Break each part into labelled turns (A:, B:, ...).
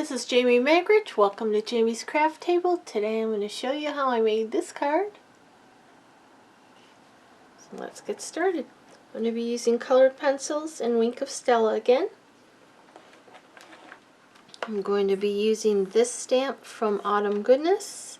A: this is Jamie Magridge. Welcome to Jamie's Craft Table. Today I'm going to show you how I made this card. So let's get started. I'm going to be using colored pencils and Wink of Stella again. I'm going to be using this stamp from Autumn Goodness.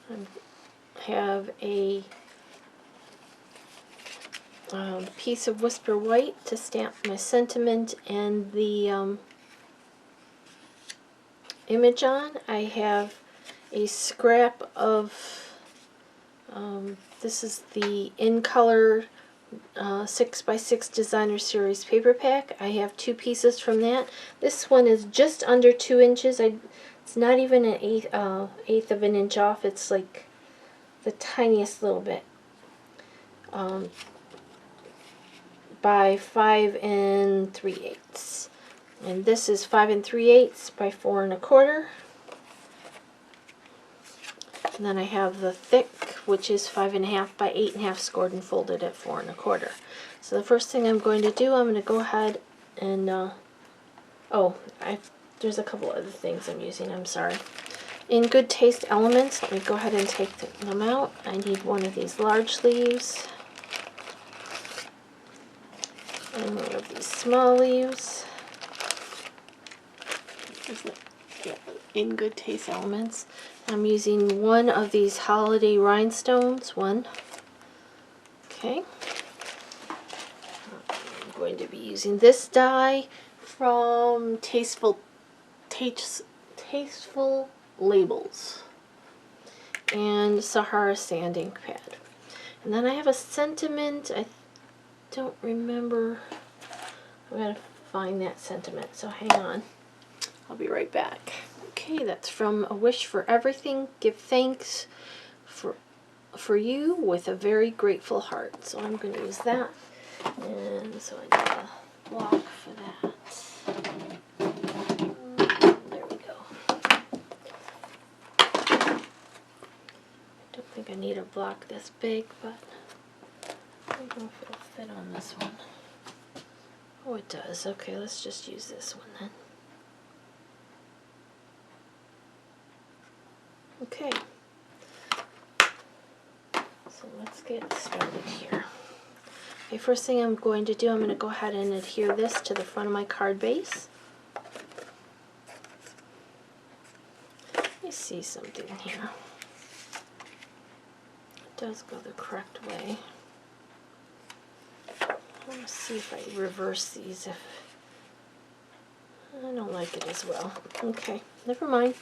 A: I have a piece of Whisper White to stamp my sentiment and the image on. I have a scrap of, this is the In Color 6x6 Designer Series paper pack. I have two pieces from that. This one is just under 2 inches. It's not even an eighth of an inch off. It's like the tiniest little bit. By 5 3/8, and this is 5 3/8 by 4 1/4. And then I have the thick, which is 5 1/2 by 8 1/2, scored and folded at 4 1/4. So the first thing I'm going to do, I'm going to go ahead and there's a couple other things I'm using. I'm sorry. In Good Taste Elements, let me go ahead and take them out. I need one of these large leaves and one of these small leaves. In Good Taste Elements. I'm using one of these holiday rhinestones. One. Okay. I'm going to be using this die from Tasteful Labels and Sahara sand ink pad. And then I have a sentiment. I don't remember. I'm going to find that sentiment, so hang on. I'll be right back. Okay, that's from A Wish for Everything. Give thanks for you with a very grateful heart. So I'm going to use that. And so I need a block for that. There we go. I don't think I need a block this big, but I don't know if it'll fit on this one. Oh, it does. Okay, let's just use this one then. Okay, so let's get started here. Okay, first thing I'm going to do, I'm going to go ahead and adhere this to the front of my card base. Let me see something here. It does go the correct way. I want to see if I reverse these. If I don't like it as well. Okay, never mind.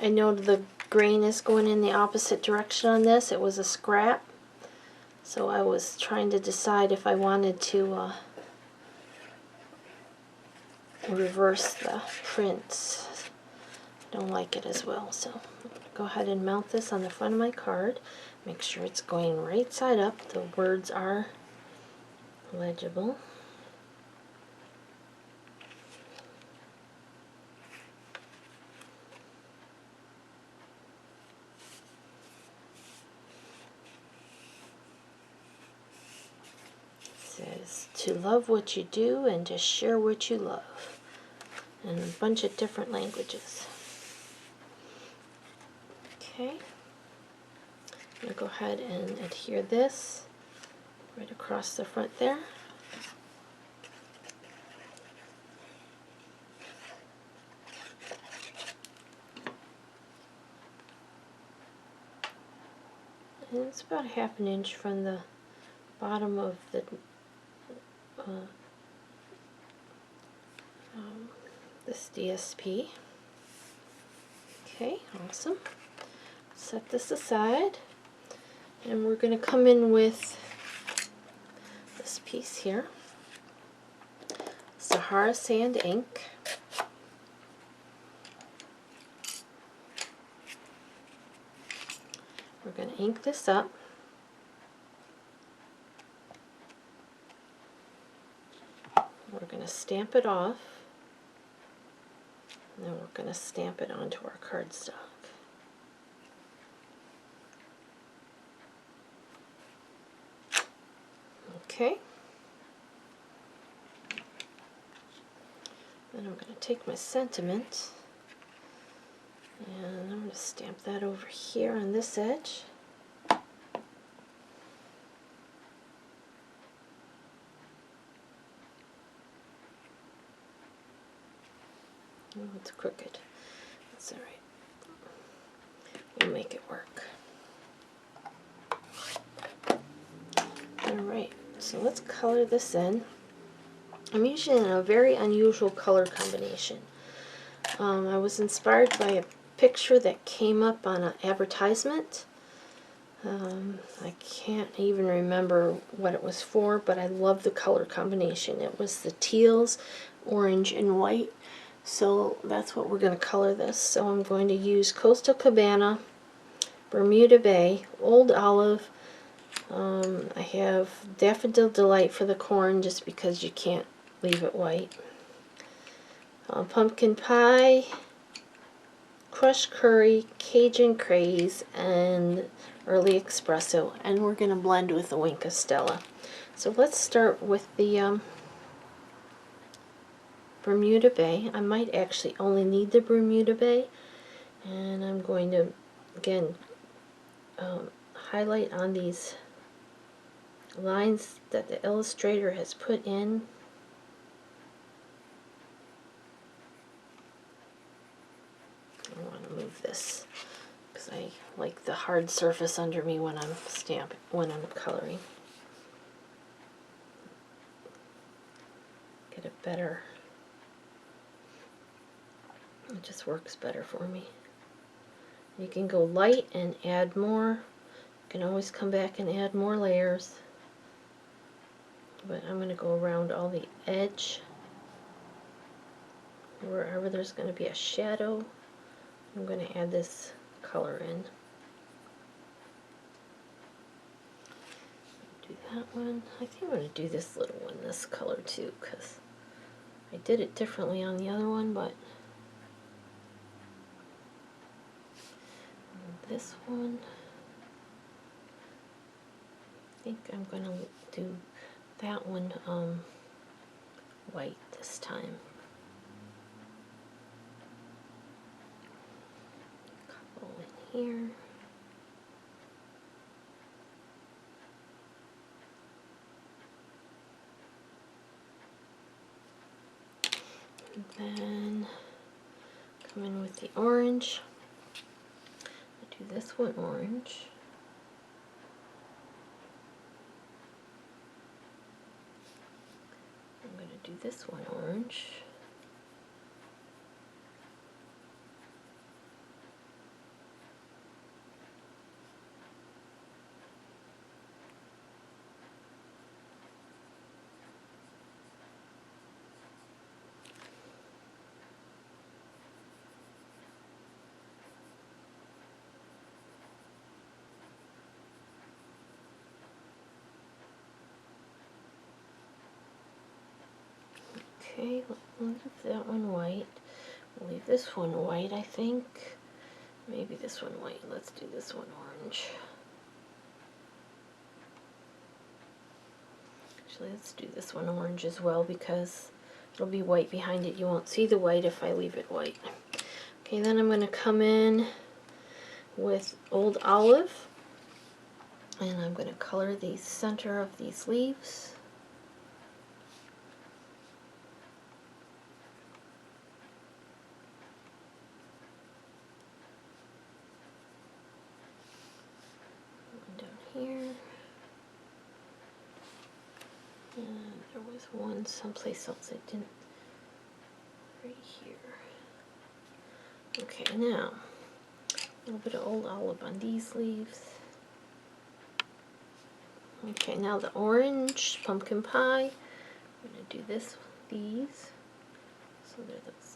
A: I know the grain is going in the opposite direction on this. It was a scrap, so I was trying to decide if I wanted to reverse the prints. I don't like it as well, so I'm going to go ahead and mount this on the front of my card. Make sure it's going right side up. The words are legible. Says to love what you do and to share what you love, in a bunch of different languages. Okay, I'm going to go ahead and adhere this right across the front there. And it's about 1/2 inch from the bottom of this DSP. Okay, awesome. Set this aside, and we're going to come in with this piece here, Sahara sand ink. We're going to ink this up. We're going to stamp it off, and then we're going to stamp it onto our cardstock. Okay, Then I'm going to take my sentiment and I'm going to stamp that over here on this edge. Oh, it's crooked. That's alright. We'll make it work. Alright, so let's color this in. I'm using a very unusual color combination. I was inspired by a picture that came up on an advertisement. I can't even remember what it was for, but I love the color combination. It was the teals, orange, and white. So that's what we're going to color this. So I'm going to use Coastal Cabana, Bermuda Bay, Old Olive. I have Daffodil Delight for the corn just because you can't leave it white. Pumpkin Pie, Crushed Curry, Cajun Craze, and Early Espresso. And we're going to blend with the wink of Stella. So let's start with the Bermuda Bay. I might actually only need the Bermuda Bay, and I'm going to again highlight on these lines that the illustrator has put in. I want to move this because I like the hard surface under me when I'm coloring. Get it better. It just works better for me. You can go light and add more. You can always come back and add more layers. But I'm going to go around all the edge. Wherever there's going to be a shadow, I'm going to add this color in. Do that one. I think I'm going to do this little one this color too, because I did it differently on the other one, but this one, I think I'm going to do that one white this time. Couple in here. And then come in with the orange. Do this one orange. I'm going to do this one orange. Okay, we'll leave that one white. We'll leave this one white, I think. Maybe this one white. Let's do this one orange. Actually, let's do this one orange as well because it'll be white behind it. You won't see the white if I leave it white. Okay, then I'm going to come in with Old Olive. And I'm going to color the center of these leaves. Here, and there was one someplace else I didn't, right here. Okay, now a little bit of Old Olive on these leaves. Okay, now the orange pumpkin pie. I'm going to do these. So they're those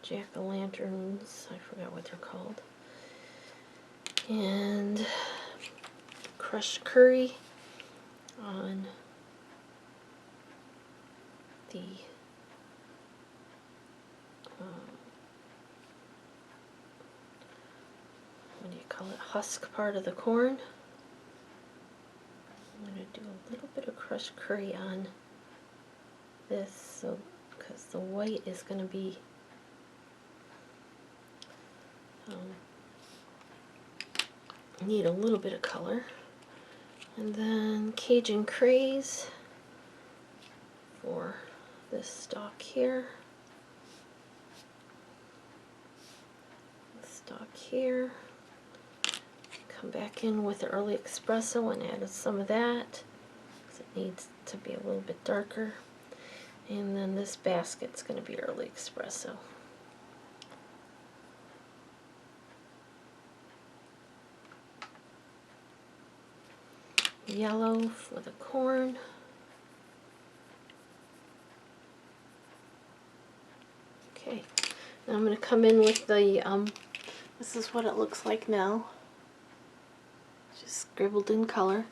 A: jack-o'-lanterns. I forgot what they're called. And crushed curry on the what do you call it, husk part of the corn. I'm going to do a little bit of crushed curry on this, so because the white is going to be need a little bit of color. And then Cajun Craze for this stalk here. This stalk here. Come back in with the Early Espresso and add some of that, because it needs to be a little bit darker. And then this basket's going to be Early Espresso. Yellow for the corn. Okay, now I'm going to come in with the, this is what it looks like now. Just scribbled in color.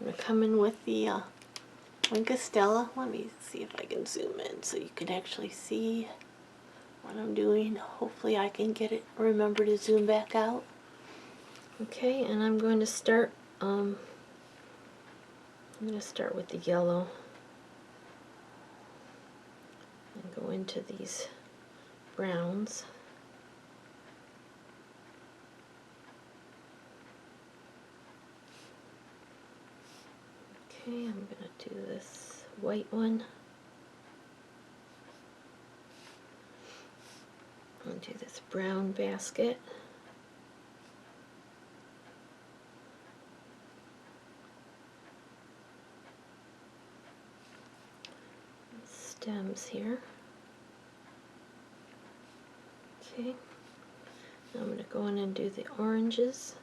A: I'm going to come in with the Stella. Let me see if I can zoom in so you can actually see what I'm doing. Hopefully I can get it, remember to zoom back out. Okay, and I'm going to start with the yellow and go into these browns. Okay, I'm going to do this white one. I'll do this brown basket. Stems here. Okay, now I'm going to go in and do the oranges.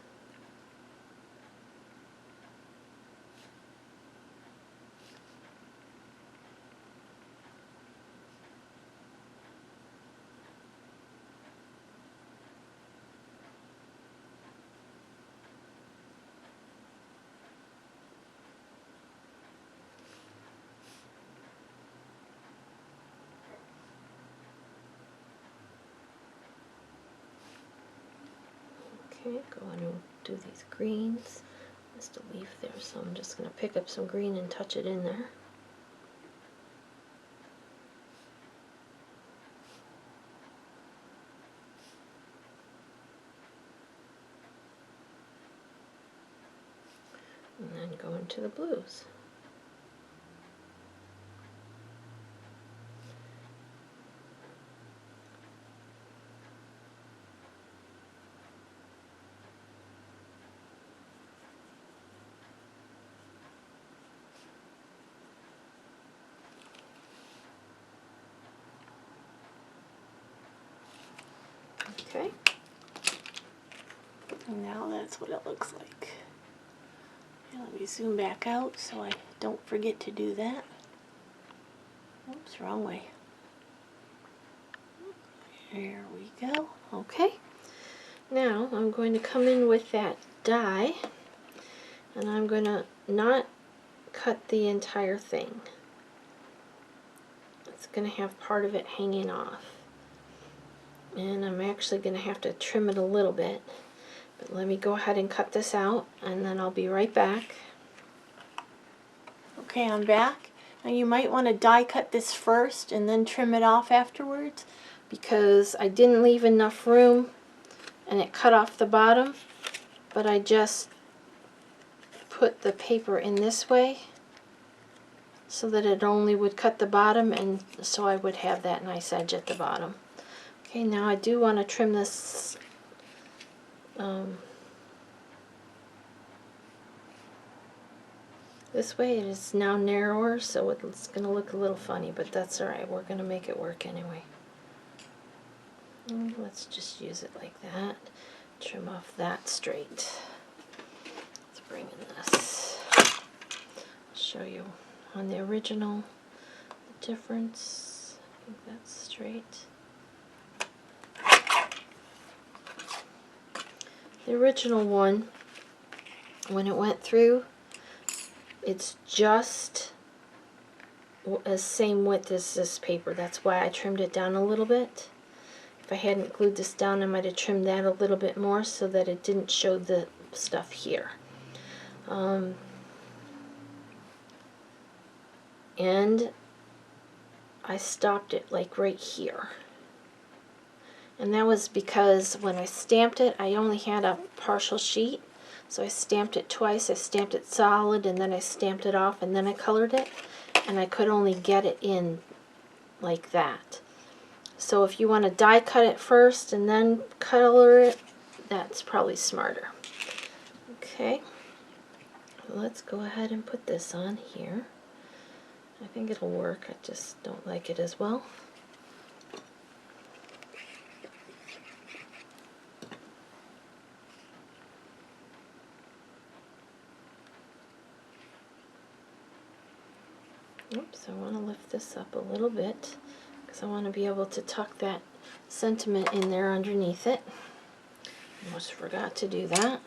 A: Okay, go on and do these greens. Just a leaf there, so I'm just going to pick up some green and touch it in there. And then go into the blues. Okay, and now that's what it looks like. Okay, let me zoom back out so I don't forget to do that. Oops, wrong way. There we go. Okay, now I'm going to come in with that die, and I'm going to not cut the entire thing. It's going to have part of it hanging off. And I'm actually going to have to trim it a little bit. But let me go ahead and cut this out, and then I'll be right back. Okay, I'm back. Now you might want to die cut this first and then trim it off afterwards, because I didn't leave enough room and it cut off the bottom, but I just put the paper in this way so that it only would cut the bottom, and so I would have that nice edge at the bottom. Okay, now I do want to trim this this way. It is now narrower, so it's going to look a little funny, but that's alright. We're going to make it work anyway. And let's just use it like that. Trim off that straight. Let's bring in this. I'll show you on the original the difference. I think that's straight. The original one, when it went through, it's just the same width as this paper. That's why I trimmed it down a little bit. If I hadn't glued this down, I might have trimmed that a little bit more so that it didn't show the stuff here. And I stopped it like right here. And that was because when I stamped it, I only had a partial sheet. So I stamped it twice. I stamped it solid, and then I stamped it off, and then I colored it. And I could only get it in like that. So if you want to die cut it first and then color it, that's probably smarter. Okay, let's go ahead and put this on here. I think it'll work. I just don't like it as well. Oops, I want to lift this up a little bit because I want to be able to tuck that sentiment in there underneath it. Almost forgot to do that.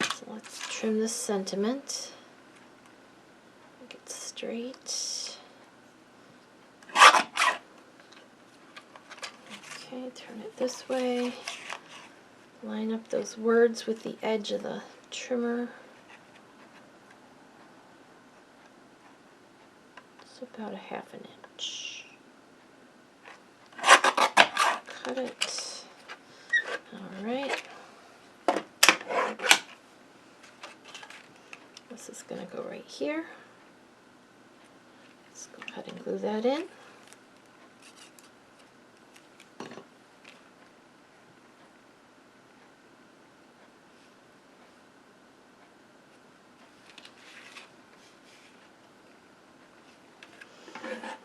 A: So let's trim this sentiment. Make it straight. Okay, turn it this way. Line up those words with the edge of the trimmer. It's about a ½ inch. Cut it. Alright. This is going to go right here. Let's go ahead and glue that in.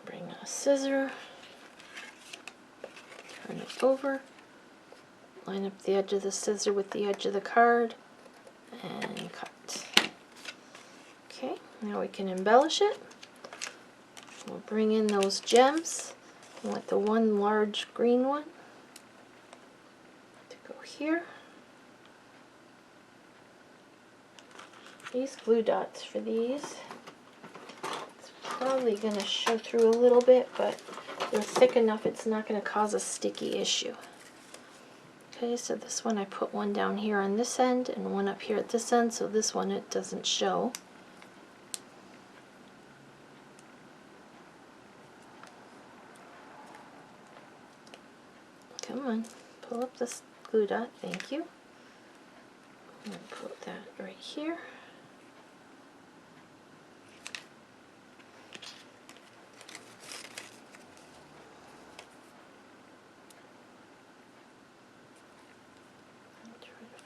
A: Bring a scissor, turn it over, line up the edge of the scissor with the edge of the card, and cut. Okay, now we can embellish it. We'll bring in those gems. I want the one large green one to go here. These glue dots for these. Probably going to show through a little bit, but they're thick enough it's not going to cause a sticky issue. Okay, so this one I put one down here on this end and one up here at this end, so this one it doesn't show. Come on, pull up this glue dot, thank you. I'm going to put that right here.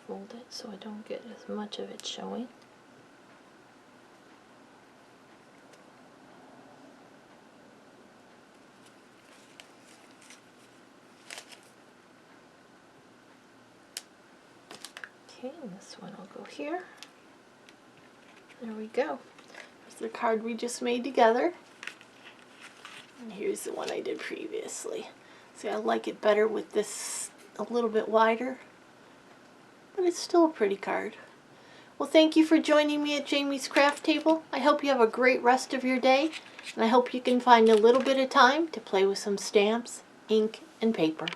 A: Fold it so I don't get as much of it showing. Okay, and this one will go here. There we go. Here's the card we just made together. And here's the one I did previously. See, I like it better with this a little bit wider. But it's still a pretty card. Well, thank you for joining me at Jamie's Craft Table. I hope you have a great rest of your day, and I hope you can find a little bit of time to play with some stamps, ink, and paper.